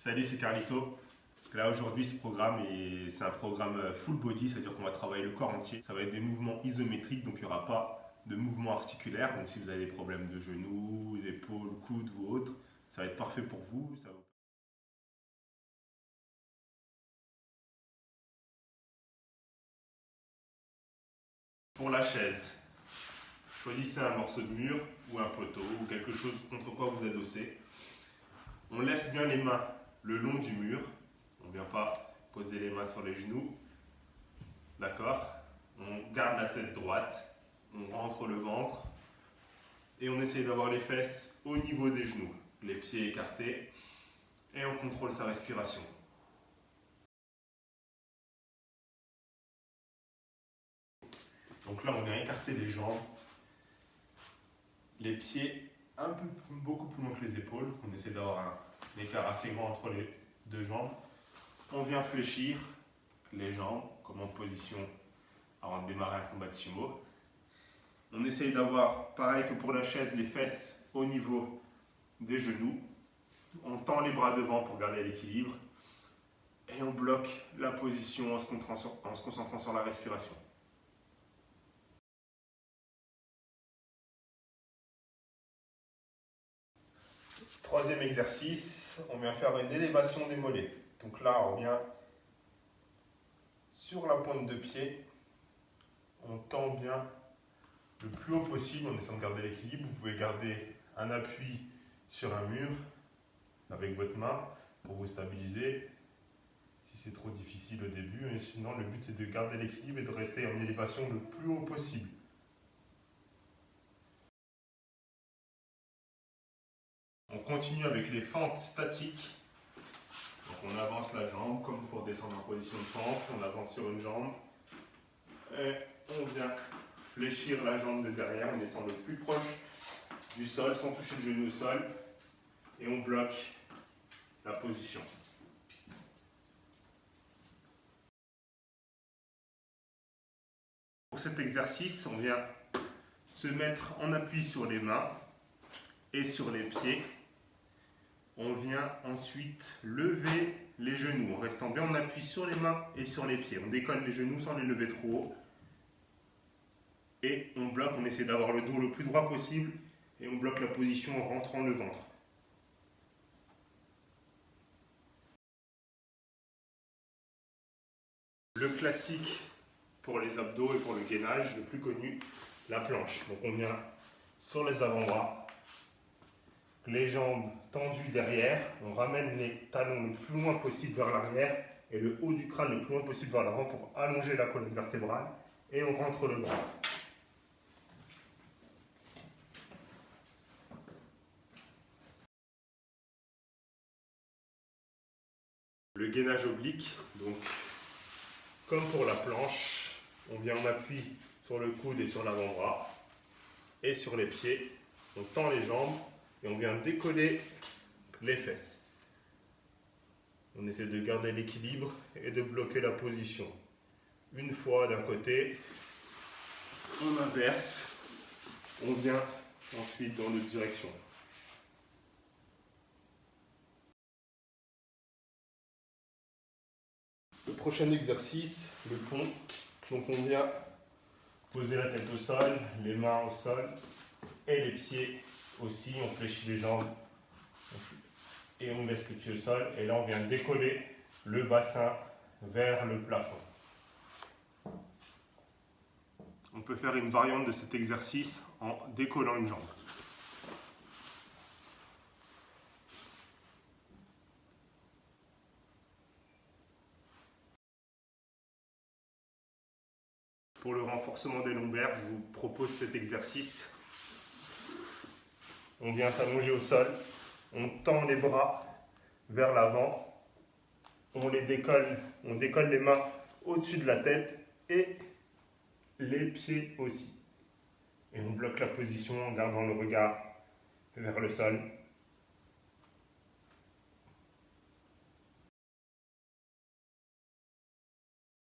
Salut, c'est Carlito. Là aujourd'hui ce programme c'est un programme full body, c'est-à-dire qu'on va travailler le corps entier. Ça va être des mouvements isométriques, donc il n'y aura pas de mouvements articulaires. Donc si vous avez des problèmes de genoux, d'épaules, coudes ou autres, ça va être parfait pour vous. Pour la chaise, choisissez un morceau de mur ou un poteau ou quelque chose contre quoi vous adossez. On laisse bien les mains le long du mur. On ne vient pas poser les mains sur les genoux. D'accord? On garde la tête droite. On rentre le ventre. Et on essaye d'avoir les fesses au niveau des genoux. Les pieds écartés. Et on contrôle sa respiration. Donc là, on vient écarter les jambes. Les pieds beaucoup plus loin que les épaules. On essaie d'avoir un écart assez grand entre les deux jambes. On vient fléchir les jambes, comme en position avant de démarrer un combat de sumo. On essaye d'avoir, pareil que pour la chaise, les fesses au niveau des genoux. On tend les bras devant pour garder l'équilibre. Et on bloque la position en se concentrant sur la respiration. Troisième exercice, on vient faire une élévation des mollets. Donc là, on vient sur la pointe de pied. On tend bien le plus haut possible en essayant de garder l'équilibre. Vous pouvez garder un appui sur un mur avec votre main pour vous stabiliser si c'est trop difficile au début. Et sinon, le but c'est de garder l'équilibre et de rester en élévation le plus haut possible. On continue avec les fentes statiques. Donc on avance la jambe comme pour descendre en position de fente. On avance sur une jambe et on vient fléchir la jambe de derrière. On descend le plus proche du sol sans toucher le genou au sol et on bloque la position. Pour cet exercice, on vient se mettre en appui sur les mains et sur les pieds. On vient ensuite lever les genoux en restant bien en appui sur les mains et sur les pieds. On décolle les genoux sans les lever trop haut. Et on bloque, on essaie d'avoir le dos le plus droit possible et on bloque la position en rentrant le ventre. Le classique pour les abdos et pour le gainage, le plus connu, la planche. Donc on vient sur les avant-bras, les jambes tendues derrière, on ramène les talons le plus loin possible vers l'arrière et le haut du crâne le plus loin possible vers l'avant pour allonger la colonne vertébrale et on rentre le bras. Le gainage oblique, donc comme pour la planche, on vient en appui sur le coude et sur l'avant-bras et sur les pieds. On tend les jambes et on vient décoller les fesses. On essaie de garder l'équilibre et de bloquer la position. Une fois d'un côté, on inverse, on vient ensuite dans l'autre direction. Le prochain exercice, le pont. Donc on vient poser la tête au sol, les mains au sol et les pieds aussi. On fléchit les jambes et on laisse les pieds au sol. Et là on vient décoller le bassin vers le plafond. On peut faire une variante de cet exercice en décollant une jambe. Pour le renforcement des lombaires, je vous propose cet exercice. On vient s'allonger au sol, on tend les bras vers l'avant, on décolle les mains au-dessus de la tête et les pieds aussi. Et on bloque la position en gardant le regard vers le sol.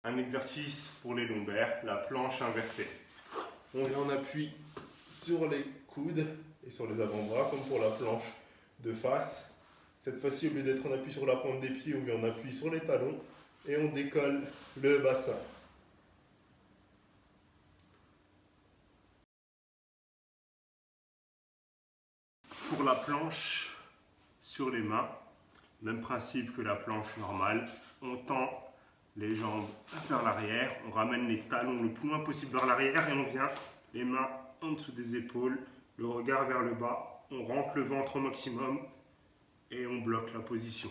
Un exercice pour les lombaires, la planche inversée. On vient en appui sur les coudes et sur les avant-bras, comme pour la planche de face, Cette fois-ci, au lieu d'être en appui sur la pointe des pieds, on vient en appui sur les talons et on décolle le bassin. Pour la planche sur les mains, même principe que la planche normale, on tend les jambes vers l'arrière, on ramène les talons le plus loin possible vers l'arrière et on vient les mains en dessous des épaules, le regard vers le bas, on rentre le ventre au maximum et on bloque la position.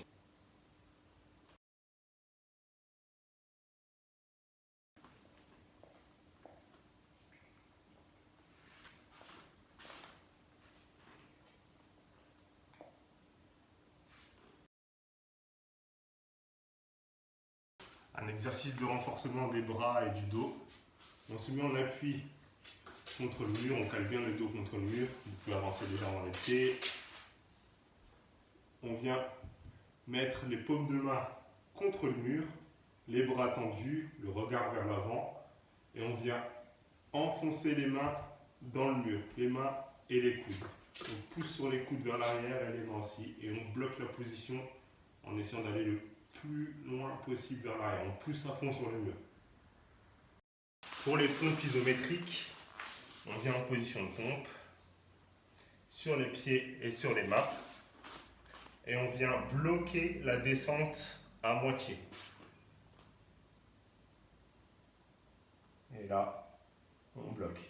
Un exercice de renforcement des bras et du dos. On se met en appui contre le mur, on cale bien le dos contre le mur, vous pouvez avancer légèrement les pieds. On vient mettre les paumes de main contre le mur, les bras tendus, le regard vers l'avant, et on vient enfoncer les mains dans le mur, les mains et les coudes. On pousse sur les coudes vers l'arrière et les mains aussi, et on bloque la position en essayant d'aller le plus loin possible vers l'arrière. On pousse à fond sur le mur. Pour les pompes isométriques, on vient en position de pompe, sur les pieds et sur les mains, et on vient bloquer la descente à moitié. Et là, on bloque.